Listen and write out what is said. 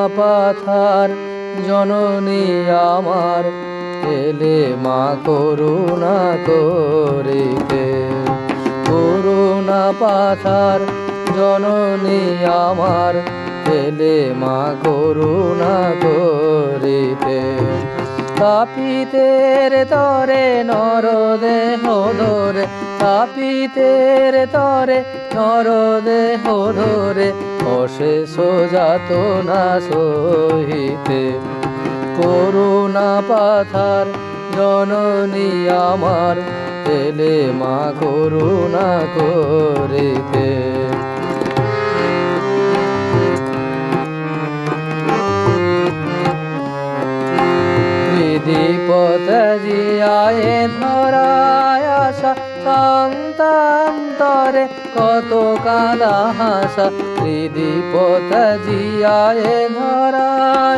পাথার জননী আমার, এলে মা করুণা করিতে। করুণা পাথার জননী আমার, এলে মা করুণা করিতে। তাপিতে রে তরে নরদেহ ধরে, তাপিতে রে তরে নরদেহ ধরে, অশেষ যাতনা সহিতে। করুণা পাথার জননী আমার, এলে মা করুণা করিতে। দীপত জিয়ায়ে ধরায় আশা, সন্তান্তরে কত কাঁদা হাসা। দীপত জিয়ায়ে ধরায়